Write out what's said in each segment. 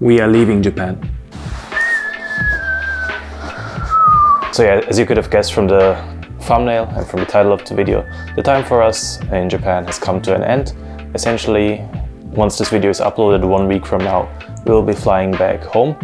We are leaving Japan. So yeah, as you could have guessed from the thumbnail and from the title of the video, the time for us in Japan has come to an end. Essentially, once this video is uploaded 1 week from now, we will be flying back home.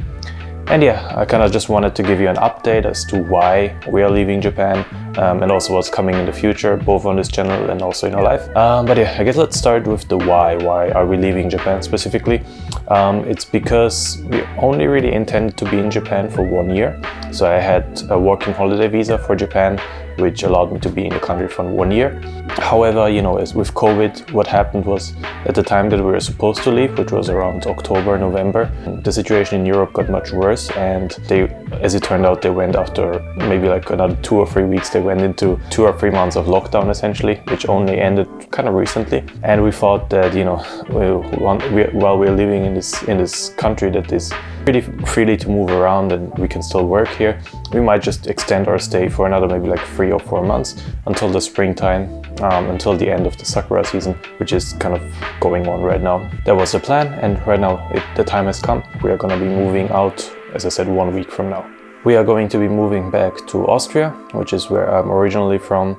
And yeah, I kind of just wanted to give you an update as to why we are leaving Japan and also what's coming in the future, both on this channel and also in our life. But yeah, I guess let's start with the why. Why are we leaving Japan specifically? It's because we only really intended to be in Japan for 1 year. So I had a working holiday visa for Japan, which allowed me to be in the country for 1 year. However, you know, as with COVID, what happened was at the time that we were supposed to leave, which was around October, November, the situation in Europe got much worse, and they, as it turned out, they went after maybe like another 2 or 3 weeks, they went into 2 or 3 months of lockdown essentially, which only ended kind of recently. And we thought that, you know, while we're living in this country that is pretty freely to move around and we can still work here, we might just extend our stay for another maybe like 3 or 4 months until the springtime, until the end of the sakura season, which is kind of going on right now. That was the plan, and right now the time has come. We are going to be moving out, as I said, 1 week from now. We are going to be moving back to Austria, which is where I'm originally from,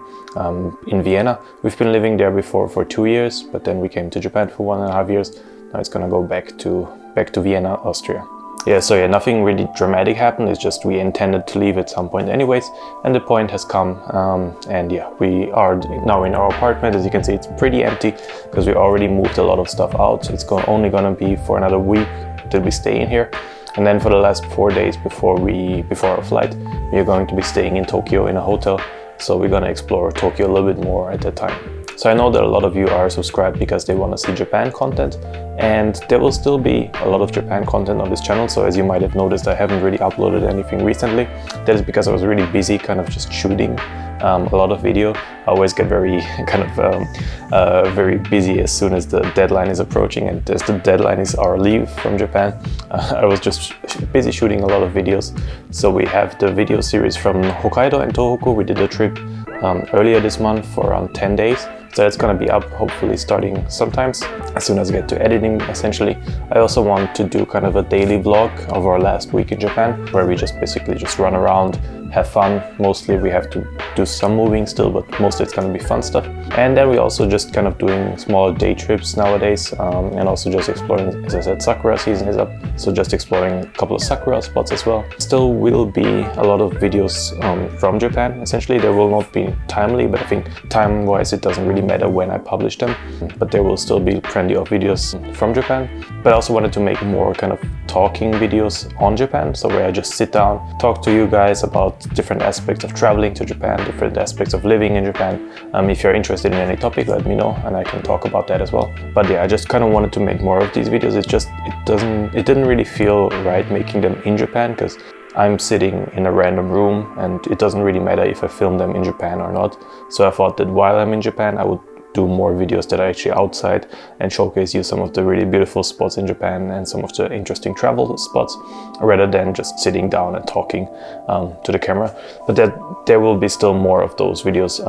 in Vienna. We've been living there before for 2 years, but then we came to Japan for 1.5 years. Now it's going to go back to Vienna, Austria. Yeah, so yeah, nothing really dramatic happened. It's just we intended to leave at some point anyways, and the point has come. And yeah, we are now in our apartment. As you can see, it's pretty empty because we already moved a lot of stuff out. It's only gonna be for another week that we stay in here. And then for the last 4 days before our flight, we are going to be staying in Tokyo in a hotel. So we're gonna explore Tokyo a little bit more at that time. So I know that a lot of you are subscribed because they want to see Japan content, and there will still be a lot of Japan content on this channel. So as you might have noticed, I haven't really uploaded anything recently. That is because I was really busy kind of just shooting a lot of video. I always get very kind of very busy as soon as the deadline is approaching, and as the deadline is our leave from Japan, I was just busy shooting a lot of videos. So we have the video series from Hokkaido and Tohoku. We did a trip earlier this month for around 10 days. So it's going to be up hopefully starting sometimes as soon as I get to editing essentially. I also want to do kind of a daily vlog of our last week in Japan, where we just basically just run around, have fun. Mostly we have to do some moving still, but mostly it's going to be fun stuff. And then we also just kind of doing smaller day trips nowadays, and also just exploring, as I said, sakura season is up, so just exploring a couple of sakura spots as well. Still will be a lot of videos from Japan. Essentially they will not be timely, but I think time wise it doesn't really matter when I publish them, but there will still be plenty of videos from Japan. But I also wanted to make more kind of talking videos on Japan, so where I just sit down, talk to you guys about different aspects of traveling to Japan, different aspects of living in Japan. If you're interested in any topic, let me know and I can talk about that as well. But yeah, I just kind of wanted to make more of these videos. It didn't really feel right making them in Japan, because I'm sitting in a random room and it doesn't really matter if I film them in Japan or not. So I thought that while I'm in Japan, I would do more videos that are actually outside and showcase you some of the really beautiful spots in Japan and some of the interesting travel spots, rather than just sitting down and talking to the camera. But there will be still more of those videos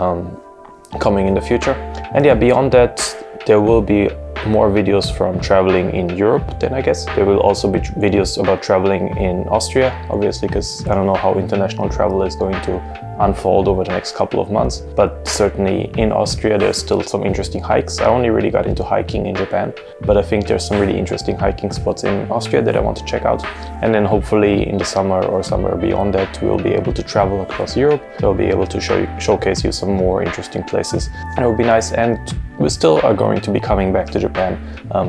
coming in the future. And yeah, beyond that, there will be more videos from traveling in Europe. Then I guess there will also be videos about traveling in Austria, obviously, because I don't know how international travel is going to unfold over the next couple of months, but certainly in Austria there's still some interesting hikes. I only really got into hiking in Japan, but I think there's some really interesting hiking spots in Austria that I want to check out. And then hopefully in the summer or somewhere beyond that, we'll be able to travel across Europe. So I'll be able to showcase you some more interesting places, and it would be nice. And we still are going to be coming back to Japan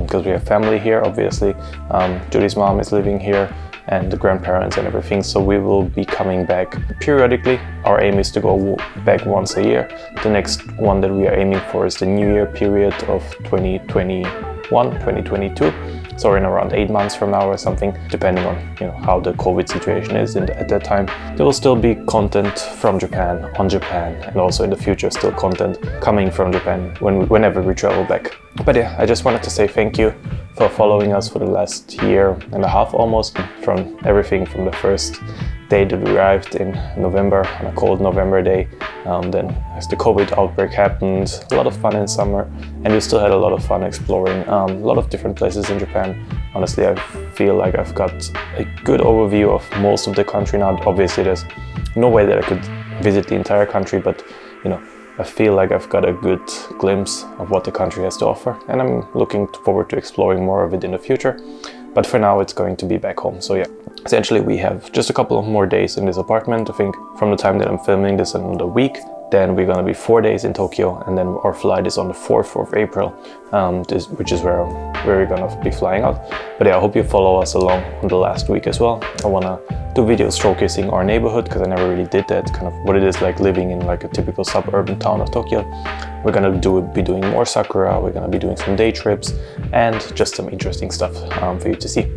because we have family here, obviously. Julie's mom is living here, and the grandparents and everything, so we will be coming back periodically. Our aim is to go back once a year. The next one that we are aiming for is the New Year period of 2021, 2022. So in around 8 months from now or something, depending on how the COVID situation is. And at that time, there will still be content from Japan, on Japan, and also in the future still content coming from Japan whenever we travel back. But yeah, I just wanted to say thank you for following us for the last year and a half almost, from everything from the first day that we arrived in November, on a cold November day. Then as the COVID outbreak happened, a lot of fun in summer, and we still had a lot of fun exploring a lot of different places in Japan. Honestly, I feel like I've got a good overview of most of the country now. Obviously, there's no way that I could visit the entire country, but you know, I feel like I've got a good glimpse of what the country has to offer, and I'm looking forward to exploring more of it in the future. But for now, it's going to be back home. So yeah, essentially we have just a couple of more days in this apartment. I think from the time that I'm filming this, another week. Then we're gonna be 4 days in Tokyo, and then our flight is on the 4th of April, which is where we're gonna be flying out. But yeah, I hope you follow us along on the last week as well. I wanna do videos showcasing our neighborhood, because I never really did that, kind of what it is like living in like a typical suburban town of Tokyo. We're gonna be doing more Sakura, we're gonna be doing some day trips, and just some interesting stuff for you to see.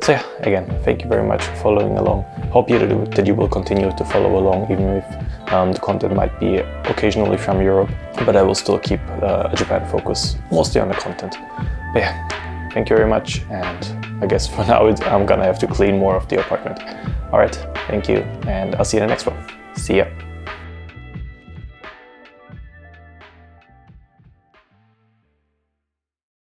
So yeah, again, thank you very much for following along. Hope that you will continue to follow along, even if the content might be occasionally from Europe, but I will still keep a Japan focus mostly on the content. But yeah, thank you very much, and I guess for now I'm gonna have to clean more of the apartment. Alright, thank you, and I'll see you in the next one. See ya.